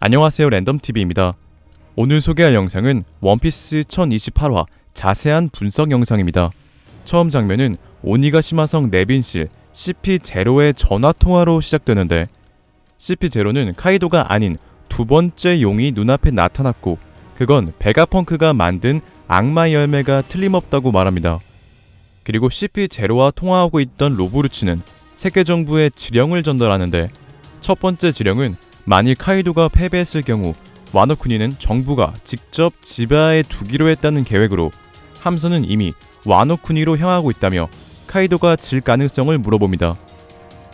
안녕하세요, 랜덤TV입니다. 오늘 소개할 영상은 원피스 1028화 자세한 분석 영상입니다. 처음 장면은 오니가시마성 네빈실 CP0의 전화통화로 시작되는데, CP0는 카이도가 아닌 두 번째 용이 눈앞에 나타났고, 그건 베가펑크가 만든 악마 열매가 틀림없다고 말합니다. 그리고 CP0와 통화하고 있던 로브루츠는 세계정부에 지령을 전달하는데, 첫 번째 지령은 만일 카이도가 패배했을 경우 와노쿠니는 정부가 직접 지하에 두기로 했다는 계획으로, 함선은 이미 와노쿠니로 향하고 있다며 카이도가 질 가능성을 물어봅니다.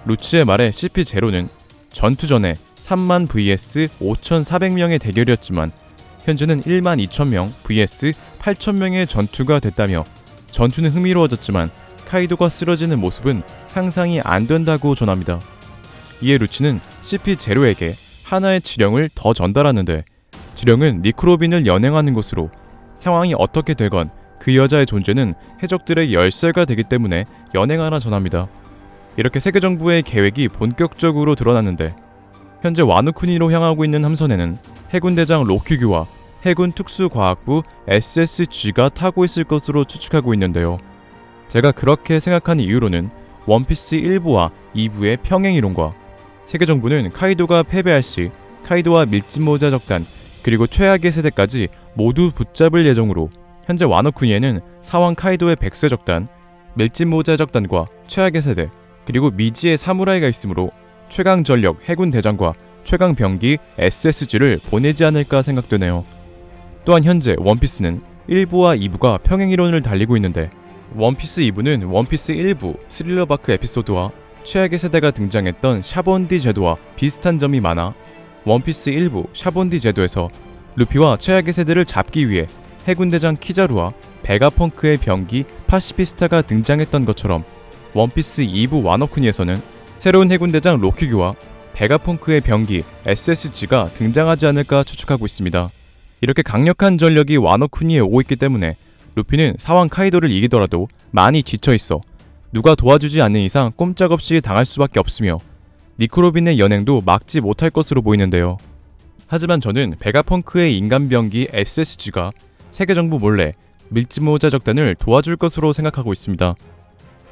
루츠의 말에 CP0는 전투 전에 3만 vs 5,400명의 대결이었지만 현재는 1만 2,000명 vs 8,000명의 전투가 됐다며, 전투는 흥미로워졌지만 카이도가 쓰러지는 모습은 상상이 안 된다고 전합니다. 이에 루츠는 CP0에게 하나의 지령을 더 전달하는데, 지령은 니크로빈을 연행하는 것으로 상황이 어떻게 되건 그 여자의 존재는 해적들의 열쇠가 되기 때문에 연행하라 전합니다. 이렇게 세계정부의 계획이 본격적으로 드러났는데, 현재 와노쿠니로 향하고 있는 함선에는 해군대장 로큐규와 해군 특수과학부 SSG가 타고 있을 것으로 추측하고 있는데요. 제가 그렇게 생각한 이유로는 원피스 1부와 2부의 평행이론과 세계정부는 카이도가 패배할 시 카이도와 밀짚모자 적단 그리고 최악의 세대까지 모두 붙잡을 예정으로, 현재 와노쿠니에는 사왕 카이도의 백쇄 적단, 밀짚모자 적단과 최악의 세대 그리고 미지의 사무라이가 있으므로 최강 전력 해군 대장과 최강 병기 SSG를 보내지 않을까 생각되네요. 또한 현재 원피스는 1부와 2부가 평행이론을 달리고 있는데, 원피스 2부는 원피스 1부 스릴러바크 에피소드와 최악의 세대가 등장했던 샤본디 제도와 비슷한 점이 많아, 원피스 1부 샤본디 제도에서 루피와 최악의 세대를 잡기 위해 해군대장 키자루와 베가펑크의 병기 파시피스타가 등장했던 것처럼, 원피스 2부 와노쿠니에서는 새로운 해군대장 로큐규와 베가펑크의 병기 SSG가 등장하지 않을까 추측하고 있습니다. 이렇게 강력한 전력이 와노쿠니에 오고 있기 때문에 루피는 사왕 카이도를 이기더라도 많이 지쳐있어 누가 도와주지 않는 이상 꼼짝없이 당할 수밖에 없으며, 니크로빈의 연행도 막지 못할 것으로 보이는데요. 하지만 저는 베가펑크의 인간병기 SSG가 세계정부 몰래 밀짚모자 적단을 도와줄 것으로 생각하고 있습니다.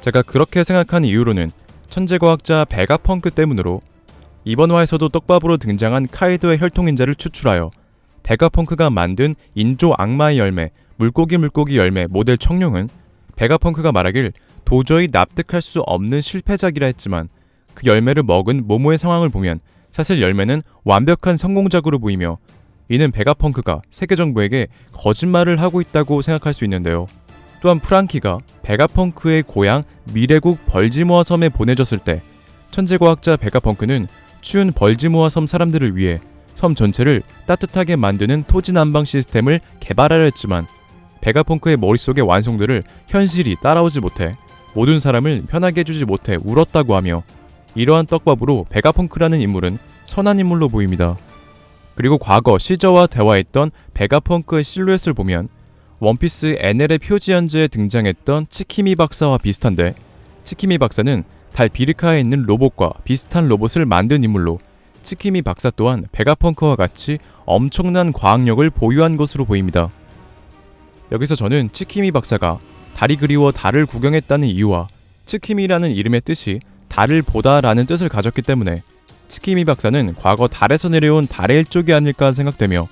제가 그렇게 생각한 이유로는 천재과학자 베가펑크 때문으로, 이번 화에서도 떡밥으로 등장한 카이도의 혈통인자를 추출하여 베가펑크가 만든 인조 악마의 열매 물고기 열매 모델 청룡은 베가펑크가 말하길 도저히 납득할 수 없는 실패작이라 했지만, 그 열매를 먹은 모모의 상황을 보면 사실 열매는 완벽한 성공작으로 보이며, 이는 베가펑크가 세계정부에게 거짓말을 하고 있다고 생각할 수 있는데요. 또한 프랑키가 베가펑크의 고향 미래국 벌지모아 섬에 보내졌을 때, 천재과학자 베가펑크는 추운 벌지모아 섬 사람들을 위해 섬 전체를 따뜻하게 만드는 토지 난방 시스템을 개발하려 했지만, 베가펑크의 머릿속의 완성도를 현실이 따라오지 못해 모든 사람을 편하게 해주지 못해 울었다고 하며, 이러한 떡밥으로 베가펑크라는 인물은 선한 인물로 보입니다. 그리고 과거 시저와 대화했던 베가펑크의 실루엣을 보면 원피스 NL의 표지 현재에 등장했던 치키미 박사와 비슷한데, 치키미 박사는 달 비르카에 있는 로봇과 비슷한 로봇을 만든 인물로, 치키미 박사 또한 베가펑크와 같이 엄청난 과학력을 보유한 것으로 보입니다. 여기서 저는 치키미 박사가 달이 그리워 달을 구경했다는 이유와 치키미라는 이름의 뜻이 달을 보다 라는 뜻을 가졌기 때문에 치키미 박사는 과거 달에서 내려온 달의 일족이 아닐까 생각되며,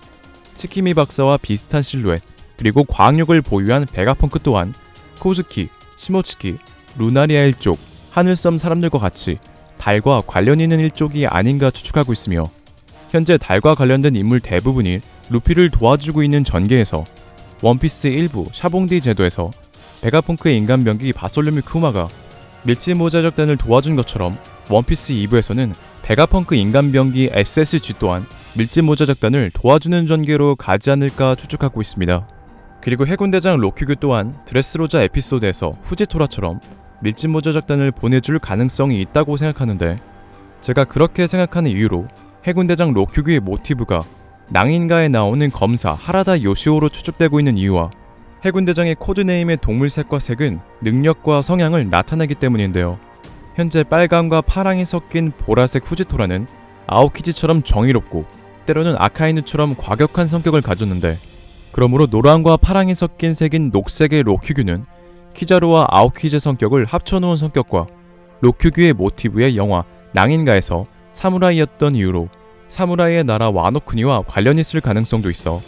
치키미 박사와 비슷한 실루엣 그리고 과학력을 보유한 베가펑크 또한 코즈키, 시모츠키, 루나리아 일족, 하늘섬 사람들과 같이 달과 관련 있는 일족이 아닌가 추측하고 있으며, 현재 달과 관련된 인물 대부분이 루피를 도와주고 있는 전개에서 원피스 1부 샤봉디 제도에서 베가펑크의 인간병기 바솔루미 쿠마가 밀짚모자 적단을 도와준 것처럼, 원피스 2부에서는 베가펑크 인간병기 SSG 또한 밀짚모자 적단을 도와주는 전개로 가지 않을까 추측하고 있습니다. 그리고 해군대장 로큐규 또한 드레스로자 에피소드에서 후지토라처럼 밀짚모자 적단을 보내줄 가능성이 있다고 생각하는데, 제가 그렇게 생각하는 이유로 해군대장 로큐규의 모티브가 낭인가에 나오는 검사 하라다 요시오로 추측되고 있는 이유와 해군대장의 코드네임의 동물색과 색은 능력과 성향을 나타내기 때문인데요. 현재 빨강과 파랑이 섞인 보라색 후지토라는 아오키지처럼 정의롭고 때로는 아카이누처럼 과격한 성격을 가졌는데, 그러므로 노랑과 파랑이 섞인 색인 녹색의 로큐규는 키자루와 아오키즈의 성격을 합쳐놓은 성격과 로큐규의 모티브의 영화 낭인가에서 사무라이였던 이유로 사무라이의 나라 와노쿠니와 관련이 있을 가능성도 있어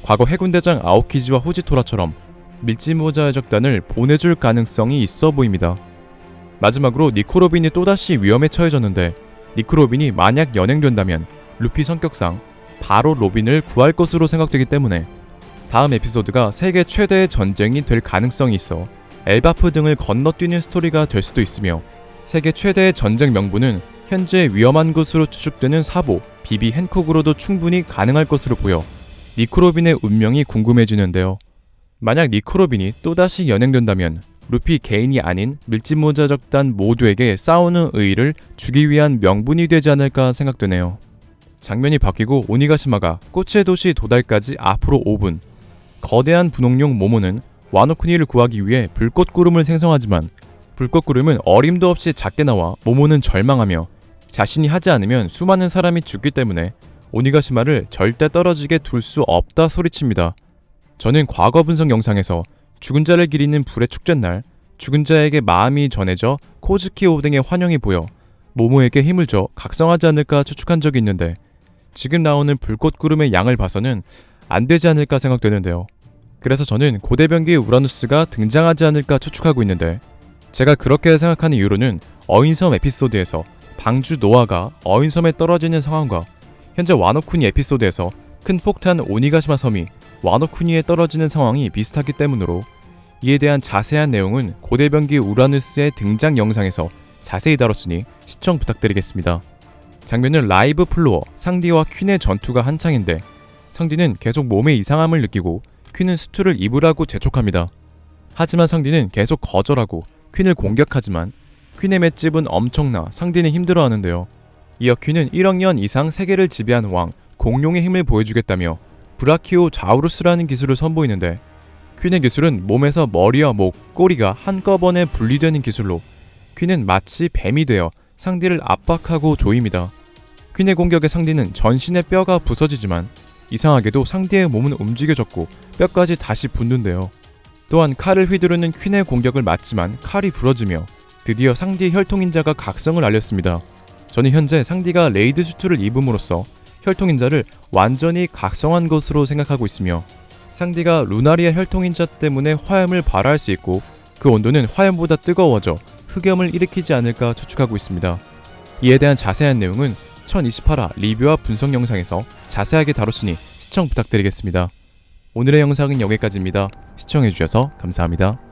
과거 해군대장 아오키즈와 후지토라처럼 밀짚모자의 적단을 보내줄 가능성이 있어 보입니다. 마지막으로 니코로빈이 또다시 위험에 처해졌는데, 니코로빈이 만약 연행된다면 루피 성격상 바로 로빈을 구할 것으로 생각되기 때문에 다음 에피소드가 세계 최대의 전쟁이 될 가능성이 있어 엘바프 등을 건너뛰는 스토리가 될 수도 있으며, 세계 최대의 전쟁 명분은 현재 위험한 것으로 추측되는 사보 비비 핸콕으로도 충분히 가능할 것으로 보여 니코로빈의 운명이 궁금해지는데요. 만약 니코로빈이 또다시 연행된다면 루피 개인이 아닌 밀짚모자 적단 모두에게 싸우는 의의를 주기 위한 명분이 되지 않을까 생각되네요. 장면이 바뀌고 오니가시마가 꽃의 도시 도달까지 앞으로 5분. 거대한 분홍룡 모모는 와노쿠니를 구하기 위해 불꽃구름을 생성하지만 불꽃구름은 어림도 없이 작게 나와 모모는 절망하며 자신이 하지 않으면 수많은 사람이 죽기 때문에 오니가시마를 절대 떨어지게 둘 수 없다 소리칩니다. 저는 과거 분석 영상에서 죽은 자를 기리는 불의 축제날 죽은 자에게 마음이 전해져 코즈키 오뎅의 환영이 보여 모모에게 힘을 줘 각성하지 않을까 추측한 적이 있는데, 지금 나오는 불꽃구름의 양을 봐서는 안 되지 않을까 생각되는데요. 그래서 저는 고대변기 우라누스가 등장하지 않을까 추측하고 있는데, 제가 그렇게 생각하는 이유로는 어인섬 에피소드에서 방주 노아가 어인섬에 떨어지는 상황과 현재 와노쿠니 에피소드에서 큰 폭탄 오니가시마 섬이 와노쿠니에 떨어지는 상황이 비슷하기 때문으로, 이에 대한 자세한 내용은 고대변기 우라누스의 등장 영상에서 자세히 다뤘으니 시청 부탁드리겠습니다. 장면은 라이브 플로어 상디와 퀸의 전투가 한창인데, 상디는 계속 몸에 이상함을 느끼고 퀸은 수트를 입으라고 재촉합니다. 하지만 상디는 계속 거절하고 퀸을 공격하지만 퀸의 맷집은 엄청나 상디는 힘들어하는데요. 이어 퀸은 1억 년 이상 세계를 지배한 왕 공룡의 힘을 보여주겠다며 브라키오 자우루스라는 기술을 선보이는데, 퀸의 기술은 몸에서 머리와 목, 꼬리가 한꺼번에 분리되는 기술로 퀸은 마치 뱀이 되어 상디를 압박하고 조입니다. 퀸의 공격에 상디는 전신의 뼈가 부서지지만 이상하게도 상디의 몸은 움직여졌고 뼈까지 다시 붙는데요. 또한 칼을 휘두르는 퀸의 공격을 맞지만 칼이 부러지며 드디어 상디의 혈통인자가 각성을 알렸습니다. 저는 현재 상디가 레이드 슈트를 입음으로써 혈통인자를 완전히 각성한 것으로 생각하고 있으며, 상디가 루나리아 혈통인자 때문에 화염을 발화할 수 있고 그 온도는 화염보다 뜨거워져 흑염을 일으키지 않을까 추측하고 있습니다. 이에 대한 자세한 내용은 1028화 리뷰와 분석 영상에서 자세하게 다뤘으니 시청 부탁드리겠습니다. 오늘의 영상은 여기까지입니다. 시청해주셔서 감사합니다.